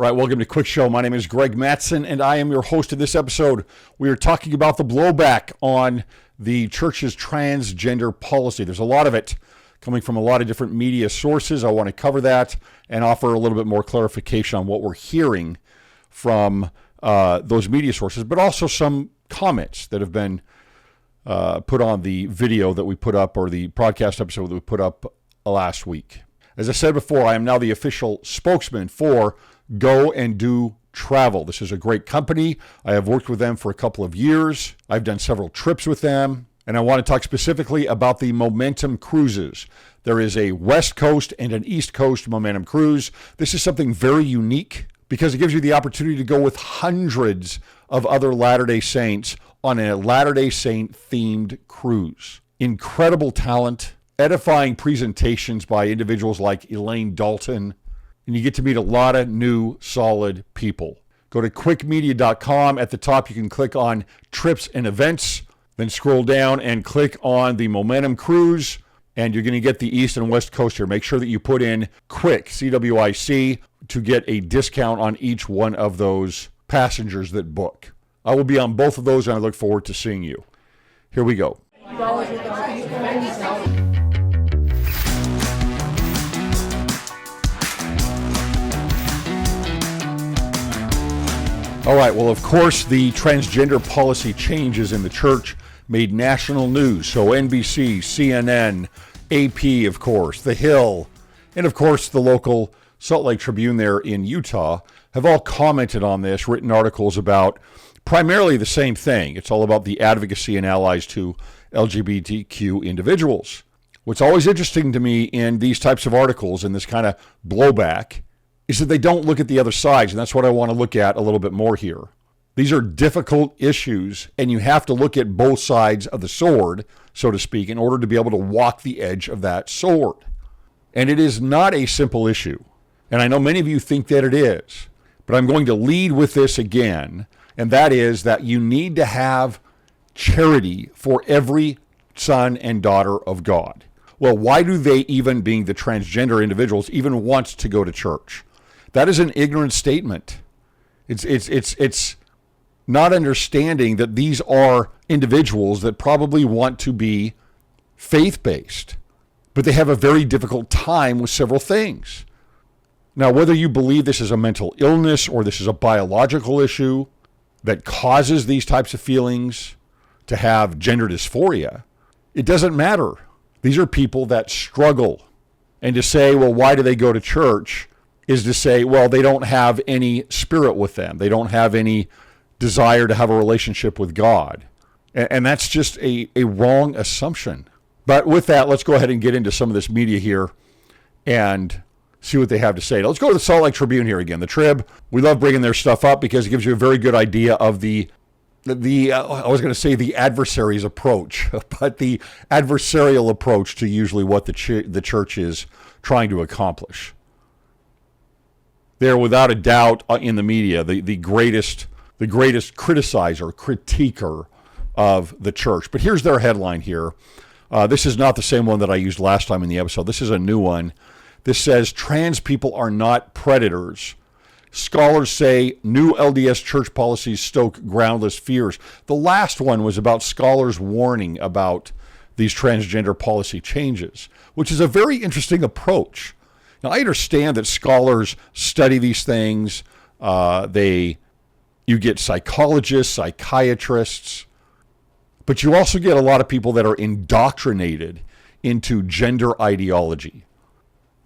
All right, welcome to Cwic Show. My name is Greg Mattson, and I am your host of this episode. We are talking about the blowback on the church's transgender policy. There's a lot of it coming from a lot of different media sources. I want to cover that and offer a little bit more clarification on what we're hearing from those media sources, but also some comments that have been put on the video that we put up, or the podcast episode that we put up last week. As I said before, I am now the official spokesman for Go and Do Travel. This is a great company. I have worked with them for a couple of years. I've done several trips with them, and I want to talk specifically about the Momentum Cruises. There is a West Coast and an East Coast Momentum Cruise. This is something very unique because it gives you the opportunity to go with hundreds of other Latter-day Saints on a Latter-day Saint themed cruise. Incredible talent, edifying presentations by individuals like Elaine Dalton, and you get to meet a lot of new, solid people. Go to CwicMedia.com. At the top, you can click on Trips and Events, then scroll down and click on the Momentum Cruise, and you're going to get the East and West Coast here. Make sure that you put in Cwic, C-W-I-C, to get a discount on each one of those passengers that book. I will be on both of those, and I look forward to seeing you. Here we go. All right, well, of course, the transgender policy changes in the church made national news. So NBC, CNN, AP, of course, The Hill, and of course, the local Salt Lake Tribune there in Utah have all commented on this, written articles about primarily the same thing. It's all about the advocacy and allies to LGBTQ individuals. What's always interesting to me in these types of articles and this kind of blowback is that they don't look at the other sides, and that's what I want to look at a little bit more here. These are difficult issues, and you have to look at both sides of the sword, so to speak, in order to be able to walk the edge of that sword. And it is not a simple issue, and I know many of you think that it is, but I'm going to lead with this again, and that is that you need to have charity for every son and daughter of God. Well, why do they, even being the transgender individuals, even want to go to church? That is an ignorant statement. It's not understanding that these are individuals that probably want to be faith-based, but they have a very difficult time with several things. Now, whether you believe this is a mental illness or this is a biological issue that causes these types of feelings, to have gender dysphoria, it doesn't matter. These are people that struggle. And to say, well, why do they go to church, is to say, well, they don't have any spirit with them. They don't have any desire to have a relationship with God. And that's just a wrong assumption. But with that, let's go ahead and get into some of this media here and see what they have to say. Now, let's go to the Salt Lake Tribune here again. The Trib, we love bringing their stuff up because it gives you a very good idea of the I was going to say the adversary's approach, but the adversarial approach to usually what the church is trying to accomplish. They're without a doubt in the media the greatest criticizer, critiquer of the church. But here's their headline here. This is not the same one that I used last time in the episode. This is a new one. This says, trans people are not predators. Scholars say new LDS church policies stoke groundless fears. The last one was about scholars warning about these transgender policy changes, which is a very interesting approach. Now, I understand that scholars study these things. You get psychologists, psychiatrists, but you also get a lot of people that are indoctrinated into gender ideology.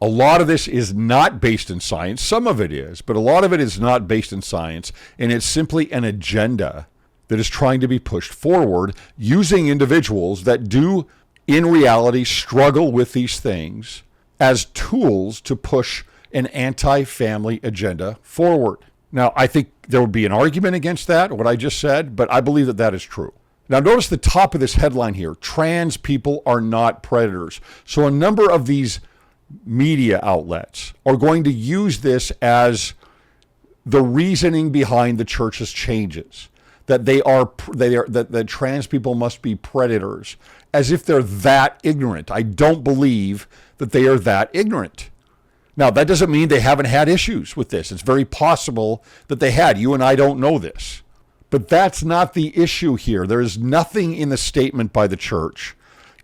A lot of this is not based in science. Some of it is, but a lot of it is not based in science, and it's simply an agenda that is trying to be pushed forward using individuals that do, in reality, struggle with these things as tools to push an anti-family agenda forward. Now, I think there would be an argument against that, what I just said, but I believe that that is true. Now, notice the top of this headline here, trans people are not predators. So a number of these media outlets are going to use this as the reasoning behind the church's changes, that that trans people must be predators, as if they're that ignorant. I don't believe that they are that ignorant. Now, that doesn't mean they haven't had issues with this. It's very possible that they had. You and I don't know this. But that's not the issue here. There is nothing in the statement by the church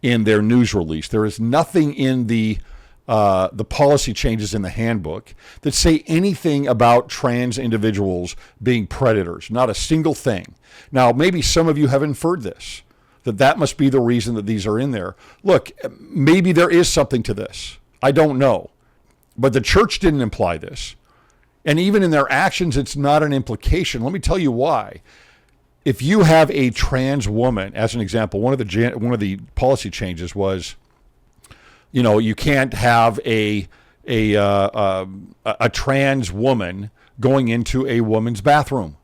in their news release. There is nothing in the policy changes in the handbook that say anything about trans individuals being predators. Not a single thing. Now, maybe some of you have inferred this, that must be the reason that these are in there. Look, maybe there is something to this. I don't know. But the church didn't imply this. And even in their actions, it's not an implication. Let me tell you why. If you have a trans woman, as an example, one of the policy changes was, you can't have a trans woman going into a woman's bathroom,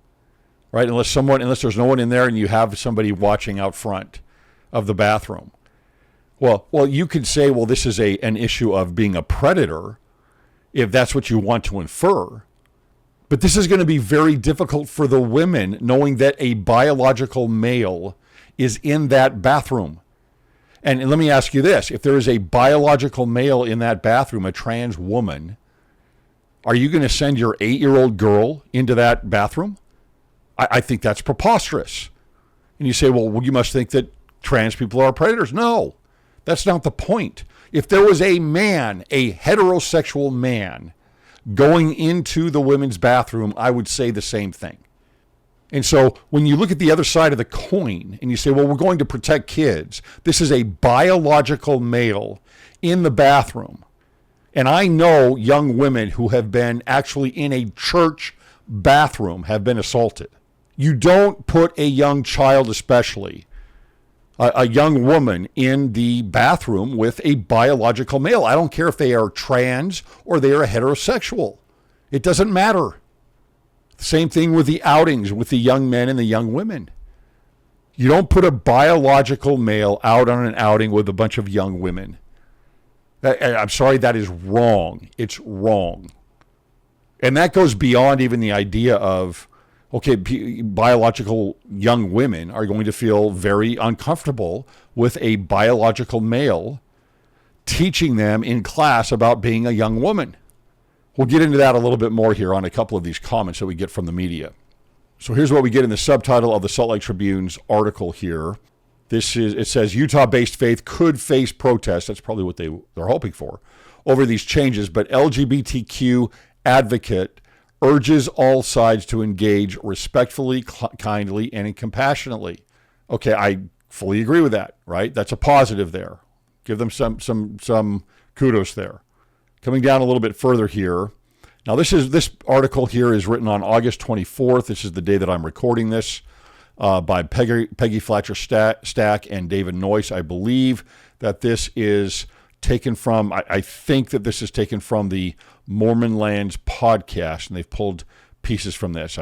right? Unless there's no one in there and you have somebody watching out front of the bathroom. Well, you could say, well, this is an issue of being a predator, if that's what you want to infer. But this is going to be very difficult for the women, knowing that a biological male is in that bathroom. And let me ask you this. If there is a biological male in that bathroom, a trans woman, are you going to send your 8-year-old girl into that bathroom? I think that's preposterous. And you say, well, you must think that trans people are predators. No, that's not the point. If there was a man, a heterosexual man, going into the women's bathroom, I would say the same thing. And so when you look at the other side of the coin and you say, well, we're going to protect kids, this is a biological male in the bathroom. And I know young women who have been actually in a church bathroom have been assaulted. You don't put a young child, especially a young woman, in the bathroom with a biological male. I don't care if they are trans or they are heterosexual. It doesn't matter. Same thing with the outings with the young men and the young women. You don't put a biological male out on an outing with a bunch of young women. I'm sorry, that is wrong. It's wrong. And that goes beyond even the idea of, okay, biological young women are going to feel very uncomfortable with a biological male teaching them in class about being a young woman. We'll get into that a little bit more here on a couple of these comments that we get from the media. So here's what we get in the subtitle of the Salt Lake Tribune's article here. It says Utah-based faith could face protests. That's probably what they're hoping for over these changes, but LGBTQ advocate urges all sides to engage respectfully, kindly, and compassionately. Okay, I fully agree with that, right? That's a positive there. Give them some kudos there. Coming down a little bit further here. Now, this article here is written on August 24th. This is the day that I'm recording this, by Peggy Fletcher Stack and David Noyce. I believe that this is taken from, I think that this is taken from the Mormon Lands podcast, and they've pulled pieces from this.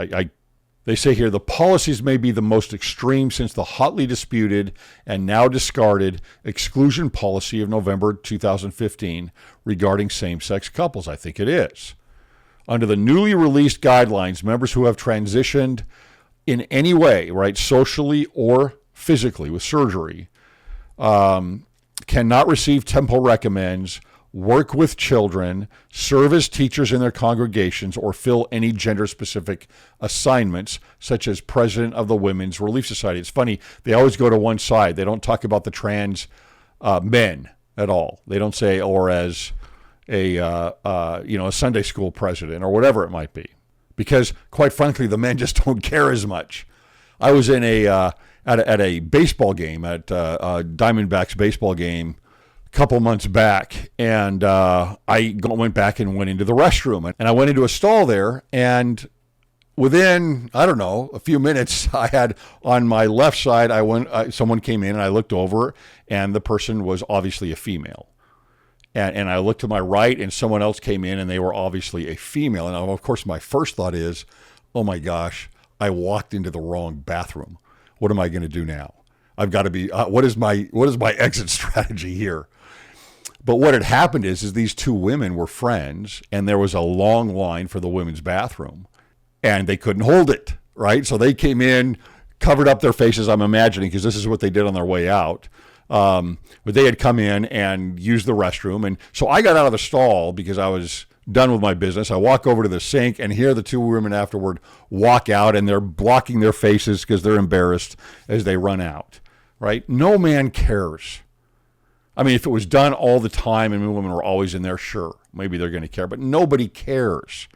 They say here, the policies may be the most extreme since the hotly disputed and now discarded exclusion policy of November 2015 regarding same-sex couples. I think it is. Under the newly released guidelines, members who have transitioned in any way, right, socially or physically with surgery, cannot receive temple recommends, work with children, serve as teachers in their congregations, or fill any gender-specific assignments, such as president of the Women's Relief Society. It's funny, they always go to one side. They don't talk about the trans men at all. They don't say, or as a Sunday school president or whatever it might be, because quite frankly, the men just don't care as much. I was in at a baseball game, at Diamondbacks baseball game, couple months back, and I went back and went into the restroom, and I went into a stall there, and within, I don't know, a few minutes, I had on my left side, someone came in and I looked over, and the person was obviously a female. And I looked to my right, and someone else came in, and they were obviously a female. And of course, my first thought is, oh my gosh, I walked into the wrong bathroom. What am I going to do now? I've got to be, what is my exit strategy here? But what had happened is these two women were friends, and there was a long line for the women's bathroom, and they couldn't hold it, right? So they came in, covered up their faces, I'm imagining, because this is what they did on their way out. But they had come in and used the restroom. And so I got out of the stall because I was done with my business. I walk over to the sink, and here the two women afterward walk out, and they're blocking their faces because they're embarrassed as they run out, right? No man cares. I mean, if it was done all the time and women were always in there, sure, maybe they're going to care, but nobody cares.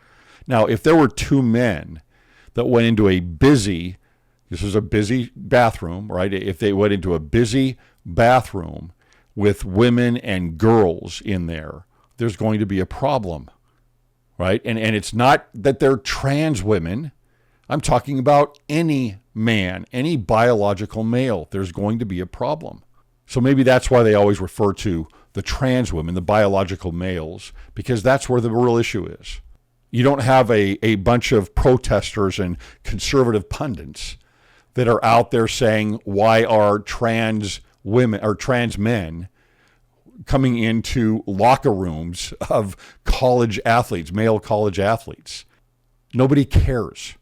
Now, if there were two men that went into this was a busy bathroom, right? If they went into a busy bathroom with women and girls in there, there's going to be a problem, right? And it's not that they're trans women. I'm talking about any man, any biological male. There's going to be a problem. So maybe that's why they always refer to the trans women, the biological males, because that's where the real issue is. You don't have a bunch of protesters and conservative pundits that are out there saying, why are trans women or trans men coming into locker rooms of college athletes, male college athletes? Nobody cares,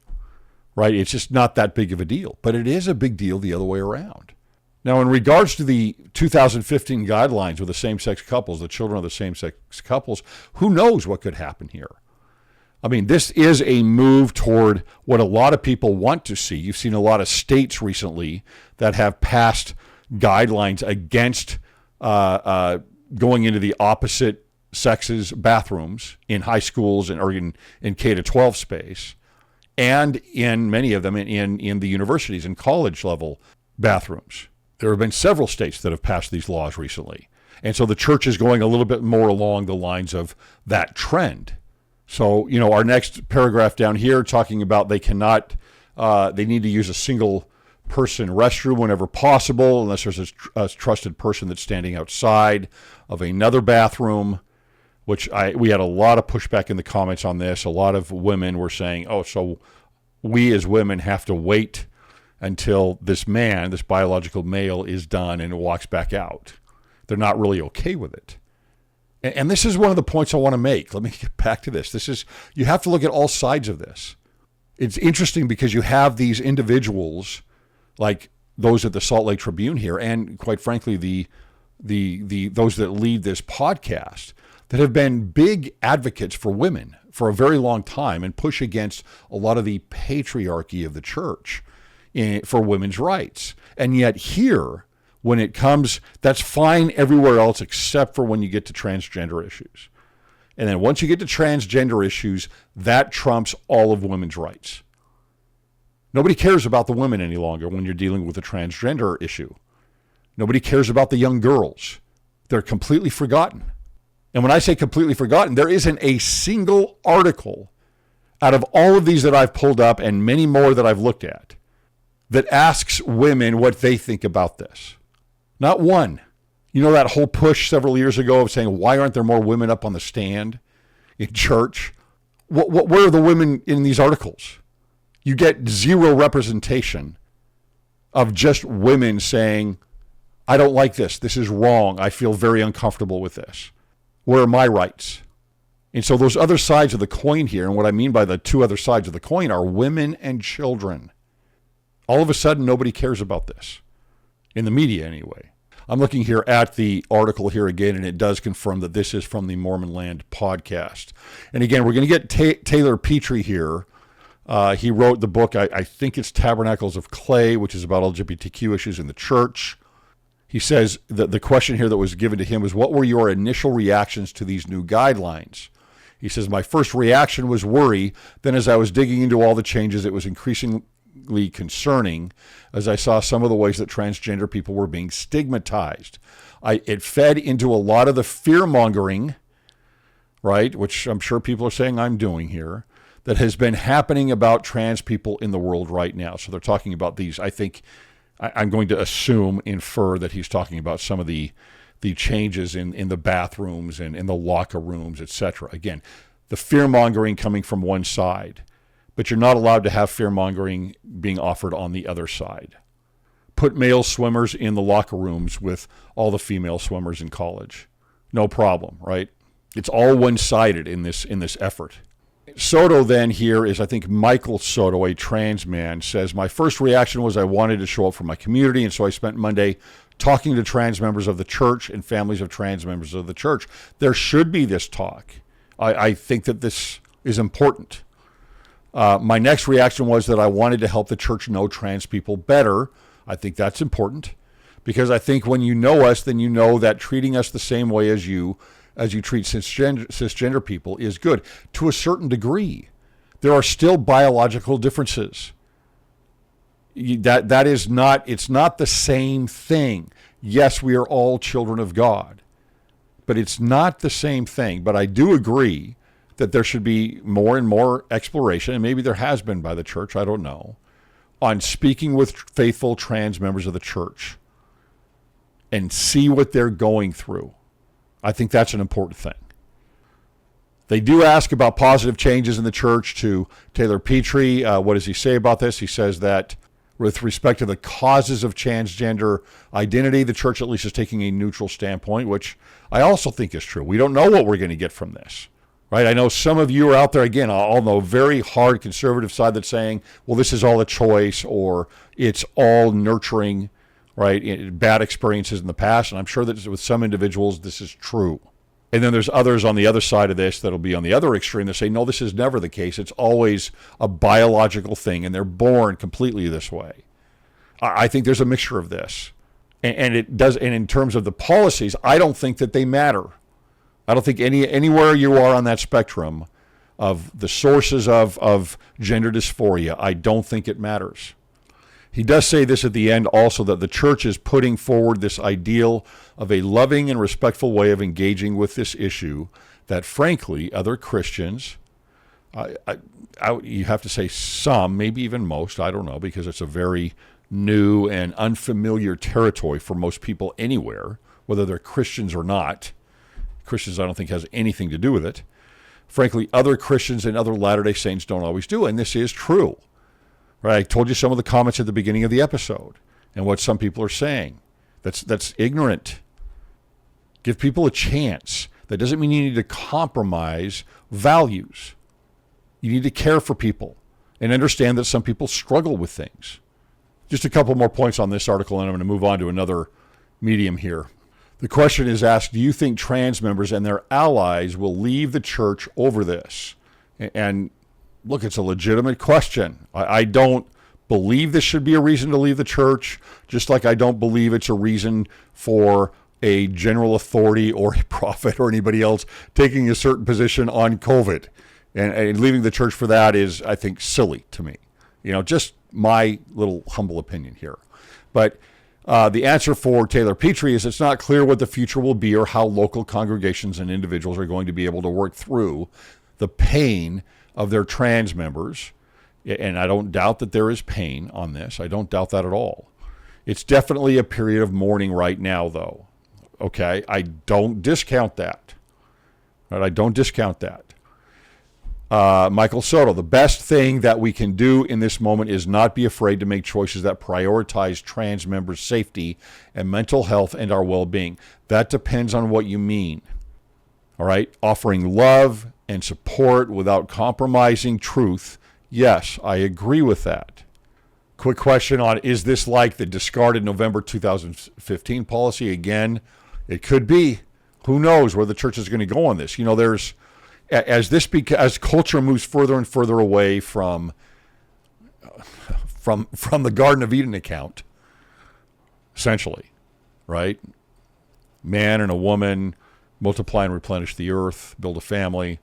right? It's just not that big of a deal, but it is a big deal the other way around. Now, in regards to the 2015 guidelines with the same-sex couples, the children of the same-sex couples, who knows what could happen here? I mean, this is a move toward what a lot of people want to see. You've seen a lot of states recently that have passed guidelines against going into the opposite sexes bathrooms in high schools or in K-12 space, and in many of them in the universities and college level bathrooms. There have been several states that have passed these laws recently. And so the church is going a little bit more along the lines of that trend. So, our next paragraph down here talking about they need to use a single person restroom whenever possible, unless there's a trusted person that's standing outside of another bathroom, which we had a lot of pushback in the comments on this. A lot of women were saying, so we as women have to wait until this biological male is done and walks back out. They're not really okay with it. And this is one of the points I want to make. Let me get back to this. You have to look at all sides of this. It's interesting because you have these individuals like those at the Salt Lake Tribune here, and quite frankly, the those that lead this podcast that have been big advocates for women for a very long time and push against a lot of the patriarchy of the church for women's rights. And yet here, when it comes, that's fine everywhere else except for when you get to transgender issues. And then once you get to transgender issues, that trumps all of women's rights. Nobody cares about the women any longer when you're dealing with a transgender issue. Nobody cares about the young girls. They're completely forgotten. And when I say completely forgotten, there isn't a single article out of all of these that I've pulled up and many more that I've looked at that asks women what they think about this. Not one. That whole push several years ago of saying, why aren't there more women up on the stand in church? Where are the women in these articles? You get zero representation of just women saying, I don't like this. This is wrong. I feel very uncomfortable with this. Where are my rights? And so those other sides of the coin here, and what I mean by the two other sides of the coin are women and children. All of a sudden, nobody cares about this. In the media, anyway. I'm looking here at the article here again, and it does confirm that this is from the Mormon Land podcast. And again, we're going to get Taylor Petrie here. He wrote the book, I think it's Tabernacles of Clay, which is about LGBTQ issues in the church. He says that the question here that was given to him was, what were your initial reactions to these new guidelines? He says, my first reaction was worry. Then as I was digging into all the changes, it was increasingly concerning as I saw some of the ways that transgender people were being stigmatized. It fed into a lot of the fear-mongering, right, which I'm sure people are saying I'm doing here, that has been happening about trans people in the world right now. So they're talking about these, I think, I'm going to infer that he's talking about some of the changes in the bathrooms and in the locker rooms, etc. Again, the fear-mongering coming from one side. But you're not allowed to have fear-mongering being offered on the other side. Put male swimmers in the locker rooms with all the female swimmers in college. No problem, right? It's all one-sided in this effort. Soto then here is, I think, Michael Soto, a trans man, says, my first reaction was I wanted to show up for my community, and so I spent Monday talking to trans members of the church and families of trans members of the church. There should be this talk. I think that this is important. My next reaction was that I wanted to help the church know trans people better. I think that's important because I think when you know us, then you know that treating us the same way as you treat cisgender people is good to a certain degree. There are still biological differences. That is not, it's not the same thing. Yes, we are all children of God, but it's not the same thing. But I do agree that there should be more and more exploration, and maybe there has been by the church, I don't know, on speaking with faithful trans members of the church and see what they're going through. I think that's an important thing. They do ask about positive changes in the church to Taylor Petrie. What does he say about this? He says that with respect to the causes of transgender identity, the church at least is taking a neutral standpoint, which I also think is true. We don't know what we're going to get from this, right? I know some of you are out there, again, on the very hard conservative side that's saying, well, this is all a choice or it's all nurturing, right? Bad experiences in the past. And I'm sure that with some individuals, this is true. And then there's others on the other side of this that'll be on the other extreme that say, no, this is never the case. It's always a biological thing, and they're born completely this way. I think there's a mixture of this. And it does. And in terms of the policies, I don't think that they matter. I don't think anywhere you are on that spectrum of the sources of gender dysphoria, I don't think it matters. He does say this at the end also, that the church is putting forward this ideal of a loving and respectful way of engaging with this issue that, frankly, other Christians, you have to say some, maybe even most, I don't know, because it's a very new and unfamiliar territory for most people anywhere, whether they're Christians or not. Christians, I don't think, has anything to do with it. Frankly, other Christians and other Latter-day Saints don't always do, and this is true. Right, I told you some of the comments at the beginning of the episode and what some people are saying. That's ignorant. Give people a chance. That doesn't mean you need to compromise values. You need to care for people and understand that some people struggle with things. Just a couple more points on this article, and I'm going to move on to another medium here. The question is asked, do you think trans members and their allies will leave the church over this? And look, it's a legitimate question. I don't believe this should be a reason to leave the church, just like I don't believe it's a reason for a general authority or a prophet or anybody else taking a certain position on COVID. And leaving the church for that is, I think, silly to me. Just my little humble opinion here. But the answer for Taylor Petrie is it's not clear what the future will be or how local congregations and individuals are going to be able to work through the pain of their trans members, and I don't doubt that there is pain on this. I don't doubt that at all. It's definitely a period of mourning right now, though. Okay, I don't discount that. Right? I don't discount that. Michael Soto, the best thing that we can do in this moment is not be afraid to make choices that prioritize trans members' safety and mental health and our well-being. That depends on what you mean. All right, offering love and support without compromising truth. Yes, I agree with that. Quick question on, is this like the discarded November 2015 policy? Again, it could be. Who knows where the church is going to go on this? There's, as culture moves further and further away from the Garden of Eden account, essentially, right? Man and a woman, multiply and replenish the earth, build a family.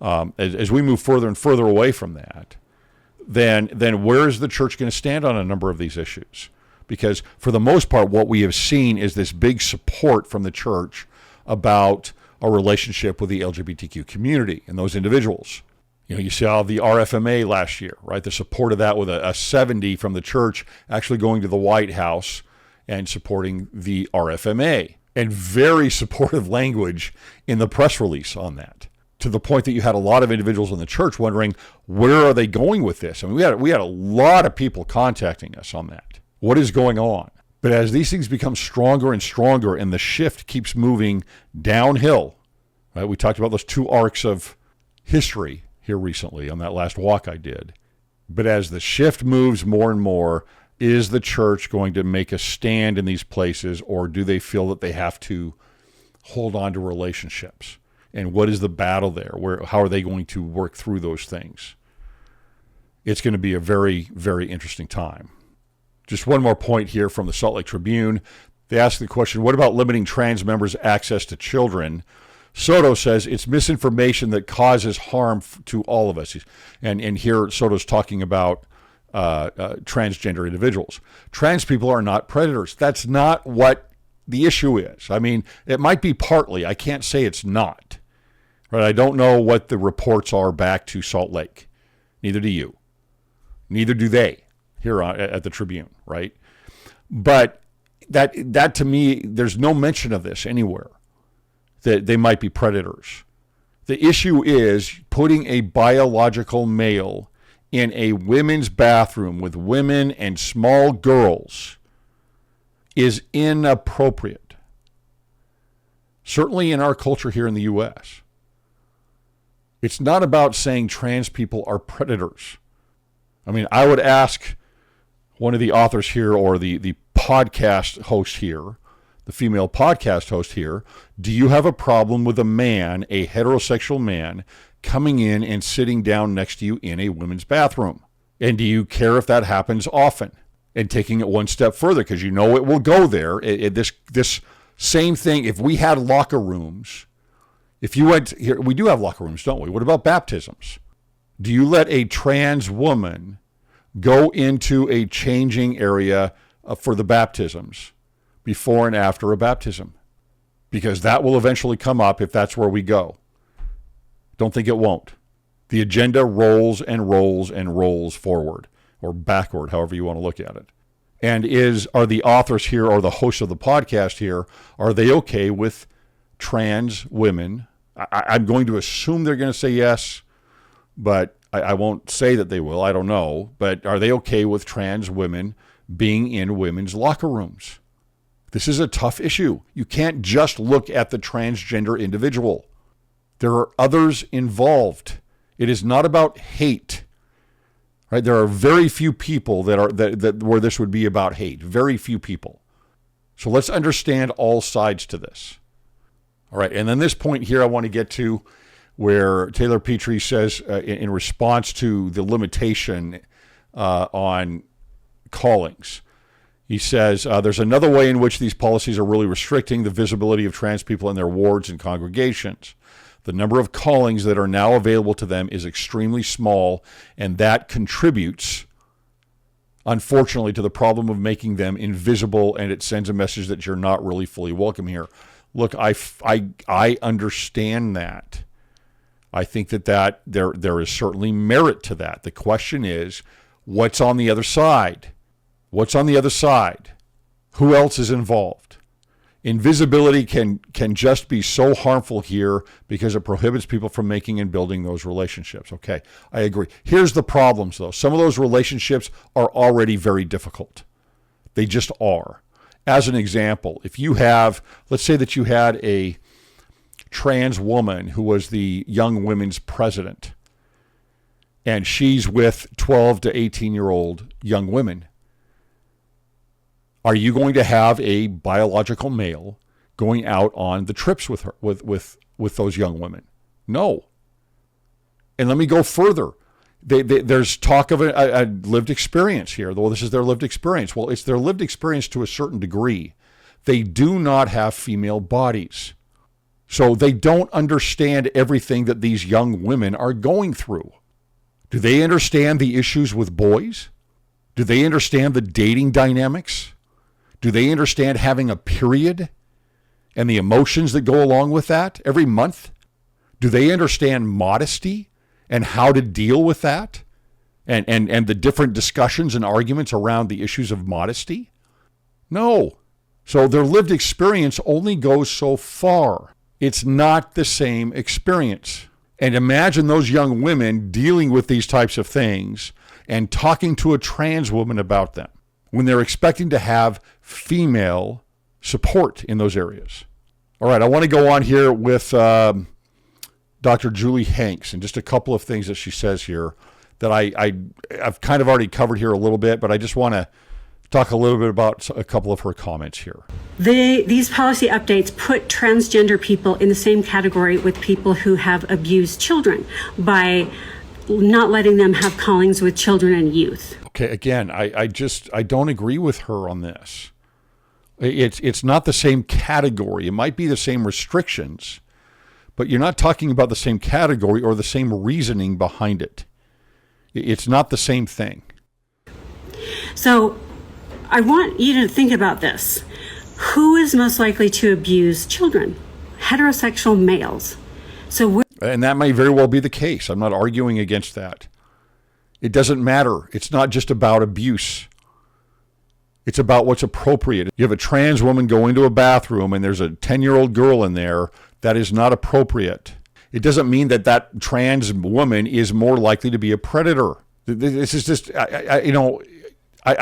As we move further and further away from that, then where is the church going to stand on a number of these issues? Because for the most part, what we have seen is this big support from the church about a relationship with the LGBTQ community and those individuals. You saw the RFMA last year, right? The support of that with a 70 from the church actually going to the White House and supporting the RFMA. And very supportive language in the press release on that, to the point that you had a lot of individuals in the church wondering, where are they going with this? I mean, we had a lot of people contacting us on that. What is going on? But as these things become stronger and stronger and the shift keeps moving downhill, right? We talked about those two arcs of history here recently on that last walk I did. But as the shift moves more and more, is the church going to make a stand in these places, or do they feel that they have to hold on to relationships? And what is the battle there? How are they going to work through those things? It's going to be a very, very interesting time. Just one more point here from the Salt Lake Tribune. They ask the question, what about limiting trans members' access to children? Soto says it's misinformation that causes harm to all of us. And here Soto's talking about transgender individuals. Trans people are not predators. That's not what the issue is. I mean, it might be partly. I can't say it's not. Right? I don't know what the reports are back to Salt Lake. Neither do you. Neither do they here at the Tribune, right? But that to me, there's no mention of this anywhere, that they might be predators. The issue is putting a biological male in a women's bathroom with women and small girls is inappropriate. Certainly in our culture here in the U.S. It's not about saying trans people are predators. I mean, I would ask one of the authors here or the podcast host here, the female podcast host here, do you have a problem with a man, a heterosexual man, coming in and sitting down next to you in a women's bathroom? And do you care if that happens often? And taking it one step further, because you know it will go there. This same thing, if we had locker rooms, if you went here, we do have locker rooms, don't we? What about baptisms? Do you let a trans woman go into a changing area for the baptisms before and after a baptism? Because that will eventually come up if that's where we go. Don't think it won't. The agenda rolls and rolls and rolls forward or backward, however you want to look at it. And are the authors here or the hosts of the podcast here, are they okay with trans women? I'm going to assume they're going to say yes, but I won't say that they will. I don't know. But are they okay with trans women being in women's locker rooms? This is a tough issue. You can't just look at the transgender individual. There are others involved. It is not about hate. Right? There are very few people that where this would be about hate. Very few people. So let's understand all sides to this. All right, and then this point here I want to get to where Taylor Petrie says in response to the limitation on callings, he says, there's another way in which these policies are really restricting the visibility of trans people in their wards and congregations. The number of callings that are now available to them is extremely small, and that contributes, unfortunately, to the problem of making them invisible, and it sends a message that you're not really fully welcome here. Look, I understand that. I think that there is certainly merit to that. The question is, what's on the other side? What's on the other side? Who else is involved? Invisibility can just be so harmful here because it prohibits people from making and building those relationships. Okay, I agree. Here's the problems, though. Some of those relationships are already very difficult. They just are. As an example, if you have, let's say that you had a trans woman who was the young women's president, and she's with 12 to 18-year-old young women. Are you going to have a biological male going out on the trips with her, with those young women? No. And let me go further. There's talk of a lived experience here, though this is their lived experience. Well, it's their lived experience to a certain degree. They do not have female bodies. So they don't understand everything that these young women are going through. Do they understand the issues with boys? Do they understand the dating dynamics? Do they understand having a period and the emotions that go along with that every month? Do they understand modesty and how to deal with that? And the different discussions and arguments around the issues of modesty? No. So their lived experience only goes so far. It's not the same experience. And imagine those young women dealing with these types of things and talking to a trans woman about them when they're expecting to have female support in those areas. All right, I want to go on here with Dr. Julie Hanks and just a couple of things that she says here that I've kind of already covered here a little bit, but I just want to talk a little bit about a couple of her comments here. These policy updates put transgender people in the same category with people who have abused children by not letting them have callings with children and youth. Okay, again, I don't agree with her on this. It's not the same category. It might be the same restrictions, but you're not talking about the same category or the same reasoning behind it. It's not the same thing. So I want you to think about this. Who is most likely to abuse children? Heterosexual males. And that may very well be the case. I'm not arguing against that. It doesn't matter. It's not just about abuse. It's about what's appropriate. You have a trans woman go into a bathroom and there's a 10-year-old girl in there. That is not appropriate. It doesn't mean that that trans woman is more likely to be a predator. This is just, I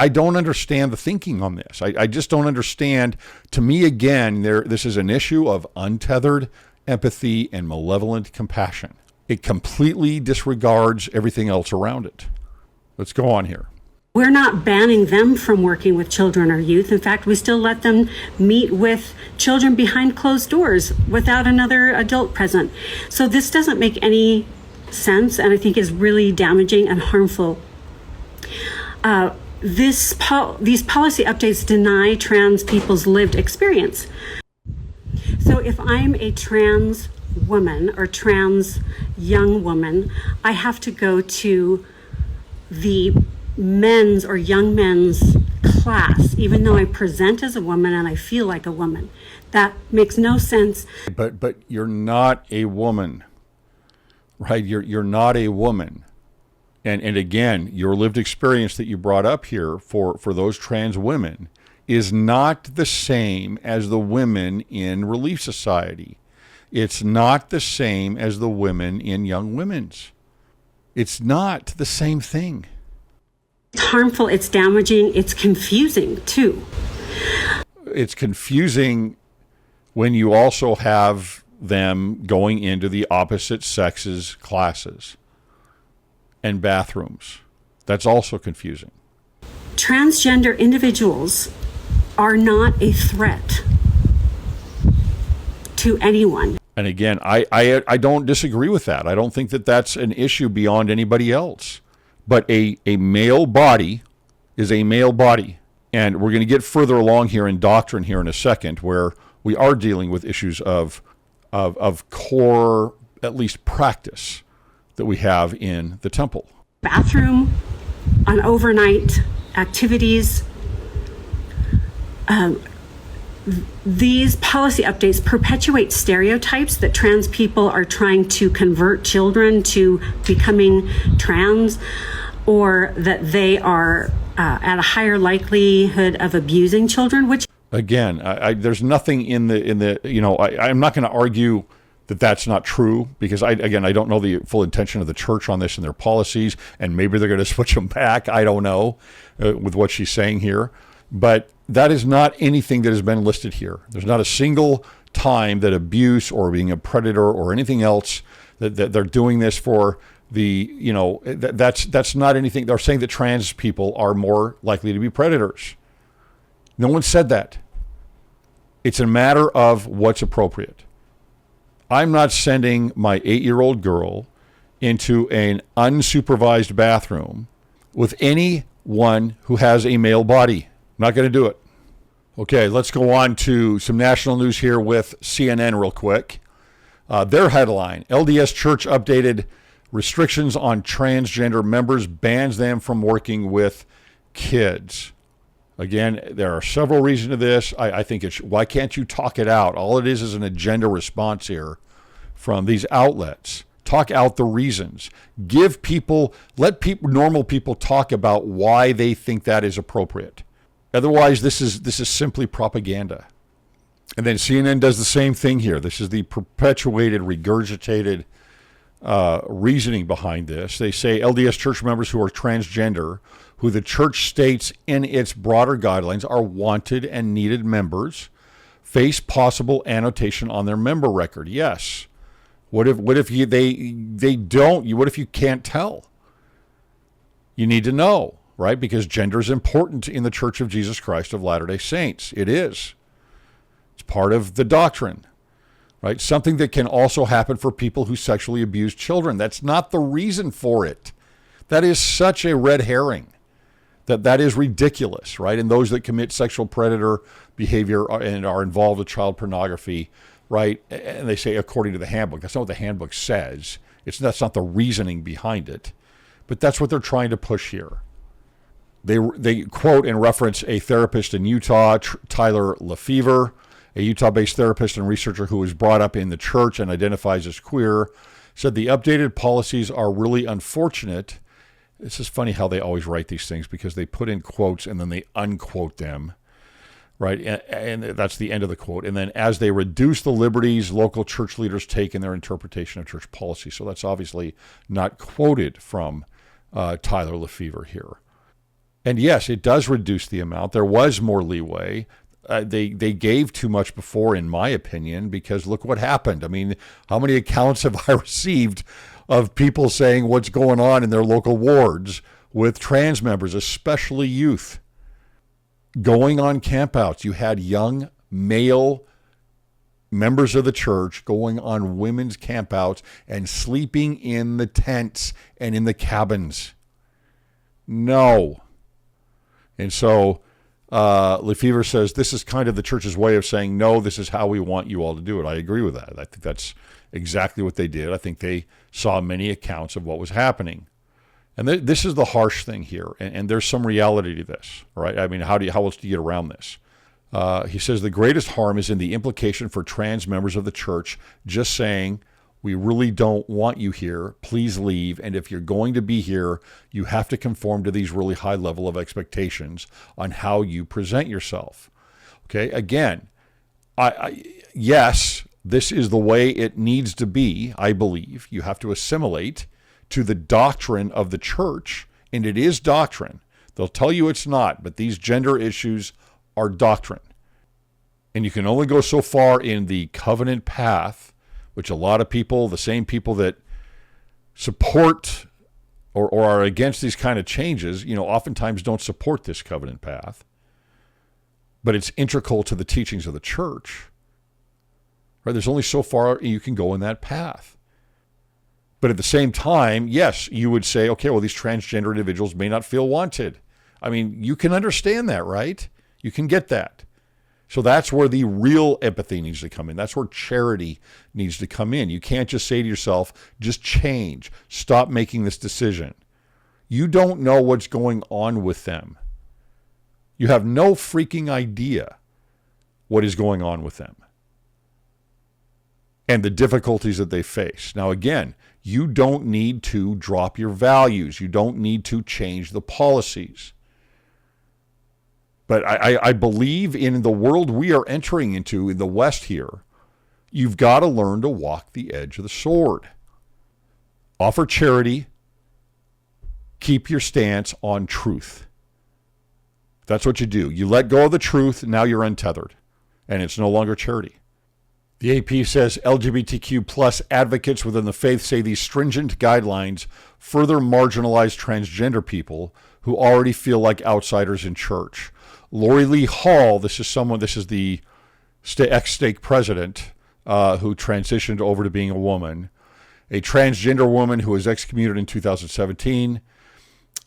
don't understand the thinking on this. I just don't understand. To me, again, this is an issue of untethered empathy and malevolent compassion. It completely disregards everything else around it. Let's go on here. We're not banning them from working with children or youth. In fact, we still let them meet with children behind closed doors without another adult present. So this doesn't make any sense, and I think is really damaging and harmful. These policy updates deny trans people's lived experience. So if I'm a trans woman or trans young woman, I have to go to the men's or young men's class, even though I present as a woman and I feel like a woman. That makes no sense. But you're not a woman, right? You're not a woman. And again, your lived experience that you brought up here for those trans women is not the same as the women in Relief Society. It's not the same as the women in Young Women's. It's not the same thing. It's harmful, it's damaging, it's confusing too. It's confusing when you also have them going into the opposite sex's classes and bathrooms. That's also confusing. Transgender individuals are not a threat to anyone. And again, I don't disagree with that. I don't think that that's an issue beyond anybody else. But a male body is a male body. And we're going to get further along here in doctrine here in a second, where we are dealing with issues of core, at least practice, that we have in the temple. Bathroom, on overnight activities. These policy updates perpetuate stereotypes that trans people are trying to convert children to becoming trans, or that they are at a higher likelihood of abusing children, which again, there's nothing in the I'm not going to argue that that's not true, because I don't know the full intention of the church on this and their policies, and maybe they're going to switch them back. I don't know with what she's saying here, but that is not anything that has been listed here. There's not a single time that abuse or being a predator or anything else that they're doing this for that's not anything. They're saying that trans people are more likely to be predators. No one said that. It's a matter of what's appropriate. I'm not sending my 8-year-old girl into an unsupervised bathroom with anyone who has a male body. I'm not going to do it. Okay, let's go on to some national news here with CNN real quick. Their headline, LDS Church updated restrictions on transgender members, bans them from working with kids. Again, there are several reasons to this. I think why can't you talk it out? All it is an agenda response here from these outlets. Talk out the reasons. Let normal people talk about why they think that is appropriate. Otherwise, this is simply propaganda. And then CNN does the same thing here. This is the perpetuated, regurgitated reasoning behind this. They say LDS church members who are transgender, who the church states in its broader guidelines are wanted and needed members, face possible annotation on their member record. Yes. What if they don't? What if you can't tell? You need to know, right? Because gender is important in the Church of Jesus Christ of Latter-day Saints. It is. It's part of the doctrine, right? Something that can also happen for people who sexually abuse children. That's not the reason for it. That is such a red herring. That is ridiculous, right? And those that commit sexual predator behavior and are involved with child pornography, right? And they say according to the handbook. That's not what the handbook says. That's not the reasoning behind it. But that's what they're trying to push here. They quote and reference a therapist in Utah, Tyler Lefevre, a Utah-based therapist and researcher who was brought up in the church and identifies as queer, said the updated policies are really unfortunate. It's just funny how they always write these things because they put in quotes and then they unquote them, right? And that's the end of the quote. And then as they reduce the liberties local church leaders take in their interpretation of church policy. So that's obviously not quoted from Tyler Lefevre here. And yes, it does reduce the amount. There was more leeway. They gave too much before, in my opinion, because look what happened. I mean, how many accounts have I received of people saying what's going on in their local wards with trans members, especially youth, going on campouts? You had young male members of the church going on women's campouts and sleeping in the tents and in the cabins. No. And so Lefevre says this is kind of the church's way of saying, no, this is how we want you all to do it. I agree with that. I think that's exactly what they did. I think they saw many accounts of what was happening. And this is the harsh thing here. And there's some reality to this, right? I mean, how else do you get around this? He says the greatest harm is in the implication for trans members of the church just saying, we really don't want you here. Please leave. And if you're going to be here, you have to conform to these really high level of expectations on how you present yourself. Okay. Again, yes, this is the way it needs to be. I believe you have to assimilate to the doctrine of the church. And it is doctrine. They'll tell you it's not, but these gender issues are doctrine. And you can only go so far in the covenant path, which a lot of people, the same people that support or are against these kind of changes, oftentimes don't support this covenant path. But it's integral to the teachings of the church. Right? There's only so far you can go in that path. But at the same time, yes, you would say, okay, well, these transgender individuals may not feel wanted. I mean, you can understand that, right? You can get that. So that's where the real empathy needs to come in. That's where charity needs to come in. You can't just say to yourself, just change. Stop making this decision. You don't know what's going on with them. You have no freaking idea what is going on with them and the difficulties that they face. Now, again, you don't need to drop your values. You don't need to change the policies. But I believe in the world we are entering into in the West here, you've got to learn to walk the edge of the sword. Offer charity. Keep your stance on truth. That's what you do. You let go of the truth, now you're untethered, and it's no longer charity. The AP says LGBTQ plus advocates within the faith say these stringent guidelines further marginalize transgender people who already feel like outsiders in church. Lori Lee Hall, this is the ex-stake president who transitioned over to being a woman, a transgender woman who was excommunicated in 2017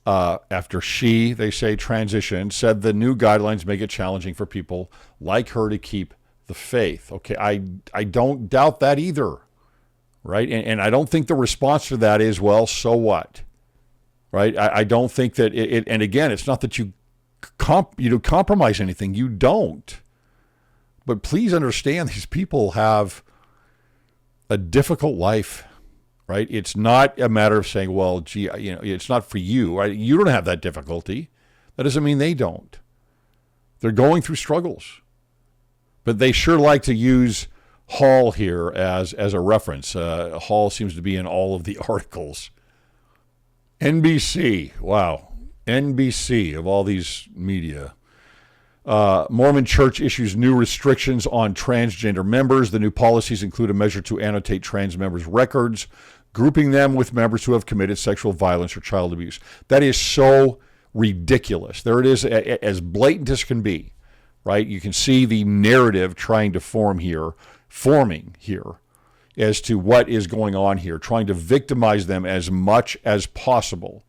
after they say, transitioned, said the new guidelines make it challenging for people like her to keep the faith. Okay, I don't doubt that either, right? And I don't think the response to that is, well, so what, right? I don't think that and again, it's not that you compromise anything. You don't. But please understand, these people have a difficult life, right? It's not a matter of saying, well, gee, it's not for you, right? You don't have that difficulty. That doesn't mean they don't. They're going through struggles. But they sure like to use Hall here as a reference. Hall seems to be in all of the articles. NBC, wow. NBC of all these media. Mormon Church issues new restrictions on transgender members. The new policies include a measure to annotate trans members' records, grouping them with members who have committed sexual violence or child abuse. That is so ridiculous. There it is, as blatant as can be, right? You can see the narrative forming here as to what is going on here, trying to victimize them as much as possible.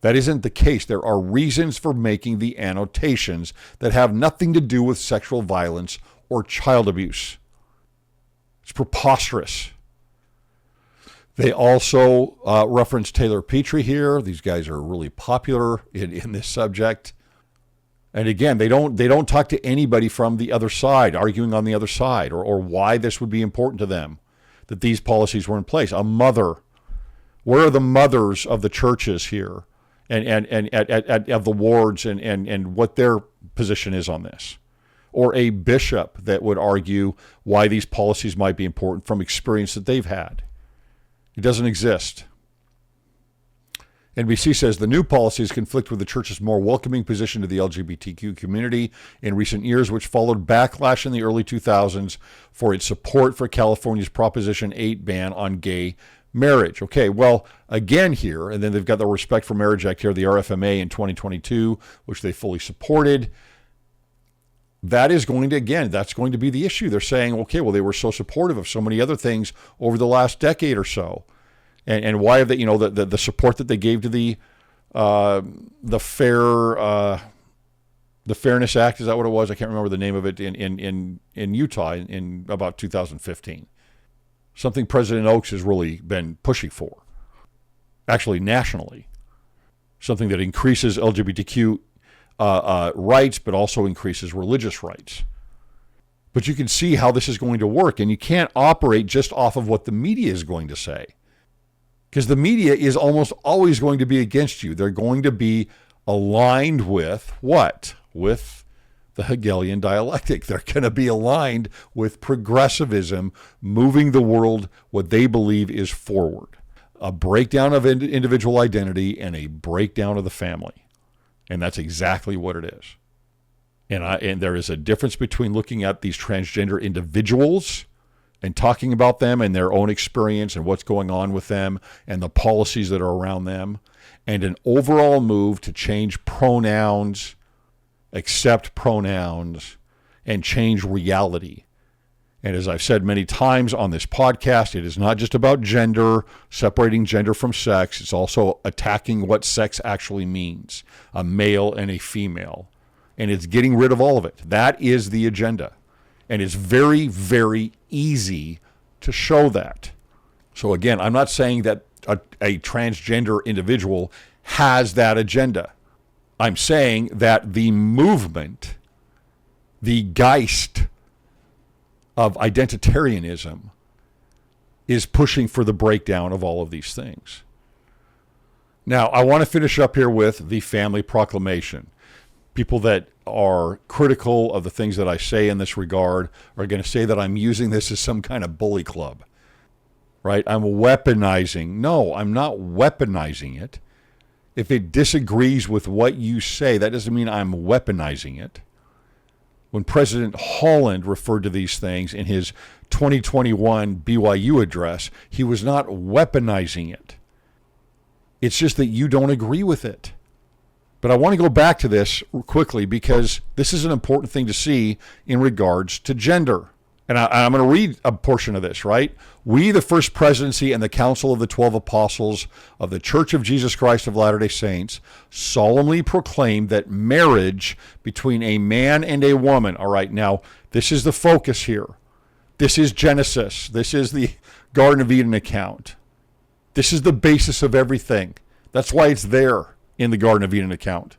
That isn't the case. There are reasons for making the annotations that have nothing to do with sexual violence or child abuse. It's preposterous. They also reference Taylor Petrie here. These guys are really popular in this subject. And again, they don't talk to anybody from the other side, arguing on the other side, or why this would be important to them, that these policies were in place. A mother. Where are the mothers of the churches here and of the wards and what their position is on this? Or a bishop that would argue why these policies might be important from experience that they've had. It doesn't exist. NBC says the new policies conflict with the church's more welcoming position to the LGBTQ community in recent years, which followed backlash in the early 2000s for its support for California's Proposition 8 ban on gay marriage. Okay, well, again here, and then they've got the Respect for Marriage Act here, the RFMA in 2022, which they fully supported. That is going to, again, that's going to be the issue. They're saying, okay, well, they were so supportive of so many other things over the last decade or so. And why have they, the support that they gave to the Fairness Act, is that what it was? I can't remember the name of it in Utah in about 2015. Something President Oaks has really been pushing for, actually nationally. Something that increases LGBTQ rights, but also increases religious rights. But you can see how this is going to work, and you can't operate just off of what the media is going to say. Because the media is almost always going to be against you. They're going to be aligned with what? With the Hegelian dialectic. They're going to be aligned with progressivism, moving the world what they believe is forward. A breakdown of individual identity and a breakdown of the family. And that's exactly what it is. And there is a difference between looking at these transgender individuals and talking about them and their own experience and what's going on with them and the policies that are around them, and an overall move to change pronouns, accept pronouns, and change reality. And as I've said many times on this podcast, it is not just about gender, separating gender from sex. It's also attacking what sex actually means, a male and a female. And it's getting rid of all of it. That is the agenda. And it's very, very easy to show that. So again, I'm not saying that a transgender individual has that agenda. I'm saying that the movement, the Geist of identitarianism, is pushing for the breakdown of all of these things. Now, I want to finish up here with the family proclamation. People that are critical of the things that I say in this regard are going to say that I'm using this as some kind of bully club, right? I'm weaponizing. No, I'm not weaponizing it. If it disagrees with what you say, that doesn't mean I'm weaponizing it. When President Holland referred to these things in his 2021 BYU address, he was not weaponizing it. It's just that you don't agree with it. But I want to go back to this quickly because this is an important thing to see in regards to gender. And I'm going to read a portion of this, right? We, the First Presidency and the Council of the 12 Apostles of the Church of Jesus Christ of Latter-day Saints, solemnly proclaim that marriage between a man and a woman, all right, now, this is the focus here. This is Genesis. This is the Garden of Eden account. This is the basis of everything. That's why it's there in the Garden of Eden account.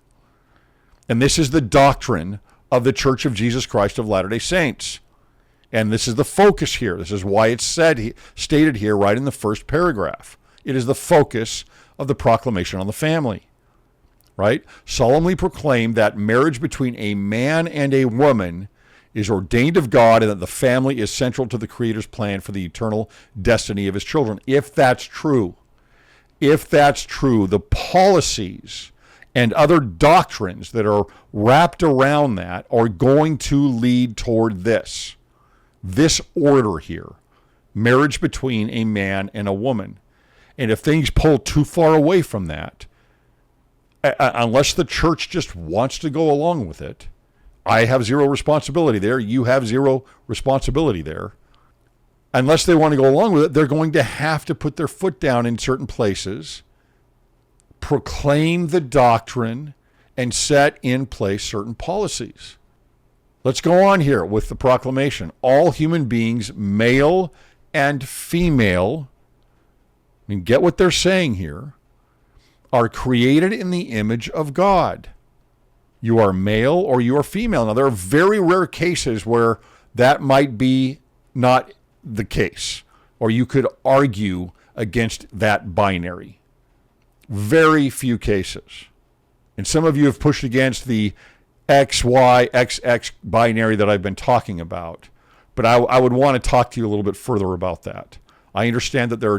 And this is the doctrine of the Church of Jesus Christ of Latter-day Saints. And this is the focus here. This is why it's stated here right in the first paragraph. It is the focus of the proclamation on the family, right? Solemnly proclaim that marriage between a man and a woman is ordained of God and that the family is central to the Creator's plan for the eternal destiny of his children. If that's true, the policies and other doctrines that are wrapped around that are going to lead toward this order here, marriage between a man and a woman. And if things pull too far away from that, unless the church just wants to go along with it, I have zero responsibility there. You have zero responsibility there. Unless they want to go along with it, they're going to have to put their foot down in certain places, proclaim the doctrine, and set in place certain policies. Let's go on here with the proclamation. All human beings, male and female, and get what they're saying here, are created in the image of God. You are male or you are female. Now, there are very rare cases where that might be not the case, or you could argue against that binary. Very few cases. And some of you have pushed against the XY, XX binary that I've been talking about. But I would want to talk to you a little bit further about that. I understand that there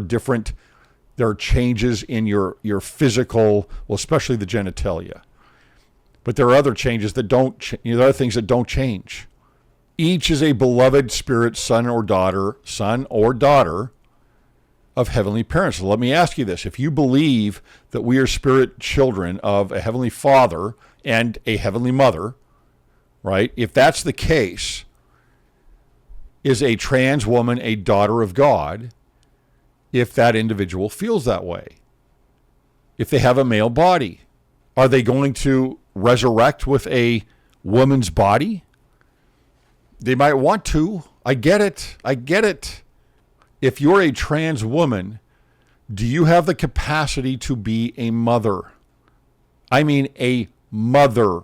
are changes in your physical, well, especially the genitalia. But there are other changes that there are things that don't change. Each is a beloved spirit, son or daughter of heavenly parents. So let me ask you this. If you believe that we are spirit children of a heavenly father and a heavenly mother, right? If that's the case, is a trans woman a daughter of God if that individual feels that way? If they have a male body, are they going to resurrect with a woman's body? They might want to. I get it. If you're a trans woman, do you have the capacity to be a mother? I mean a mother,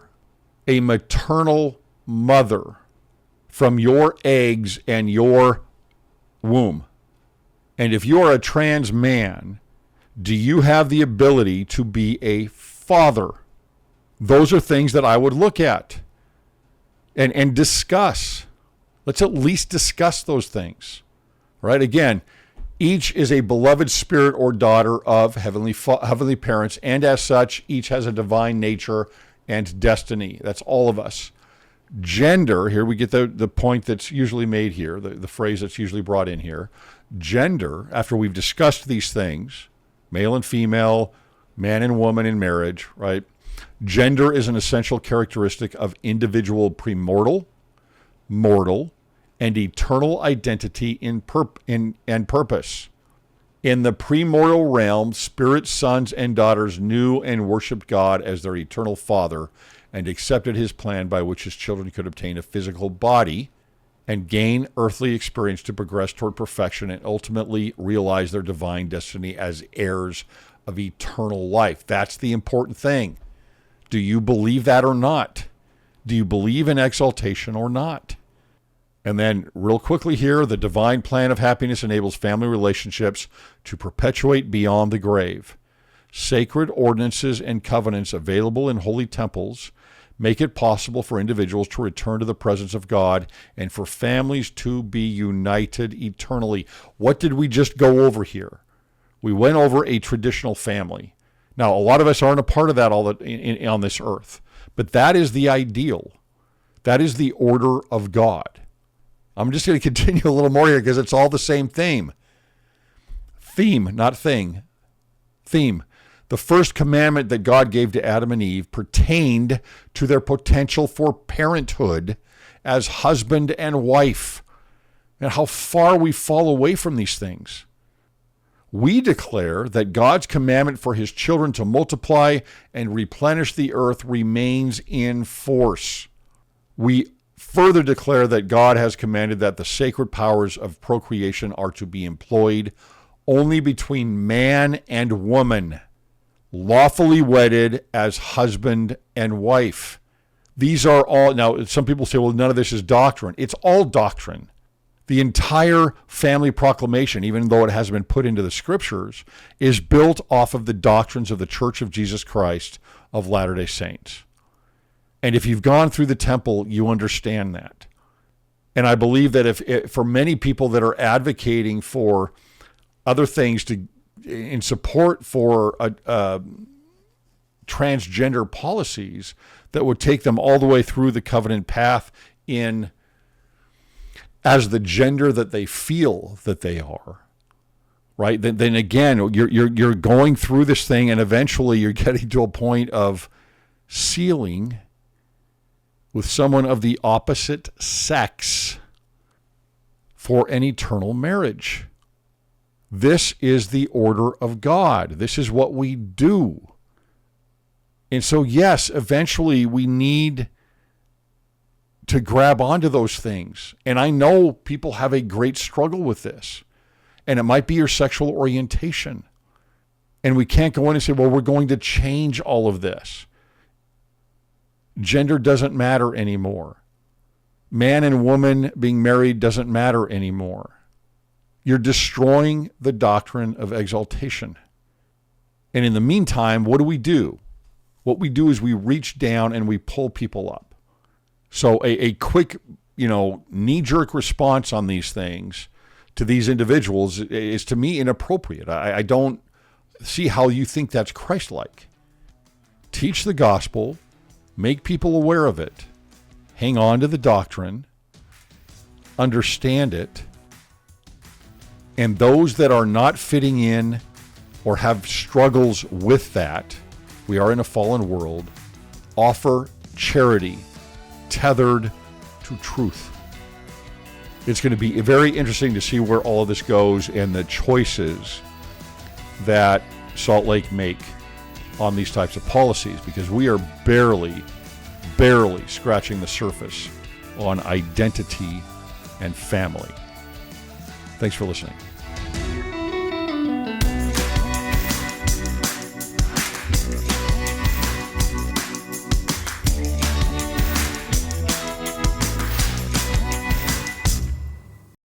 a maternal mother from your eggs and your womb. And if you're a trans man, do you have the ability to be a father? Those are things that I would look at and discuss. Let's at least discuss those things. Right? Again, each is a beloved spirit or daughter of heavenly parents, and as such, each has a divine nature and destiny. That's all of us. Gender, here we get the point that's usually made here, the phrase that's usually brought in here. Gender, after we've discussed these things, male and female, man and woman in marriage, right? Gender is an essential characteristic of individual premortal, mortal, and eternal identity and purpose. In the premortal realm, spirit sons and daughters knew and worshiped God as their eternal Father and accepted his plan by which his children could obtain a physical body and gain earthly experience to progress toward perfection and ultimately realize their divine destiny as heirs of eternal life. That's the important thing. Do you believe that or not? Do you believe in exaltation or not? And then real quickly here, the divine plan of happiness enables family relationships to perpetuate beyond the grave. Sacred ordinances and covenants available in holy temples make it possible for individuals to return to the presence of God and for families to be united eternally. What did we just go over here? We went over a traditional family. Now, a lot of us aren't a part of that on this earth, but that is the ideal. That is the order of God. I'm just going to continue a little more here because it's all the same theme. Theme, not thing. Theme. The first commandment that God gave to Adam and Eve pertained to their potential for parenthood as husband and wife, and how far we fall away from these things. We declare that God's commandment for his children to multiply and replenish the earth remains in force. We further declare that God has commanded that the sacred powers of procreation are to be employed only between man and woman, lawfully wedded as husband and wife. These are all, now some people say, well, none of this is doctrine. It's all doctrine. The entire family proclamation, even though it hasn't been put into the scriptures, is built off of the doctrines of the Church of Jesus Christ of Latter-day Saints. And if you've gone through the temple, you understand that. And I believe that if for many people that are advocating for other things in support for transgender policies that would take them all the way through the covenant path as the gender that they feel that they are, right? Then again, you're going through this thing, and eventually you're getting to a point of sealing with someone of the opposite sex for an eternal marriage. This is the order of God. This is what we do. And so, yes, eventually we need to grab onto those things. And I know people have a great struggle with this. And it might be your sexual orientation. And we can't go in and say, well, we're going to change all of this. Gender doesn't matter anymore. Man and woman being married doesn't matter anymore. You're destroying the doctrine of exaltation. And in the meantime, what do? What we do is we reach down and we pull people up. So a quick, knee-jerk response on these things to these individuals is, to me, inappropriate. I don't see how you think that's Christ-like. Teach the gospel, make people aware of it, hang on to the doctrine, understand it, and those that are not fitting in or have struggles with that, we are in a fallen world, offer charity tethered to truth. It's going to be very interesting to see where all of this goes and the choices that Salt Lake make on these types of policies, because we are barely scratching the surface on identity and family. Thanks for listening.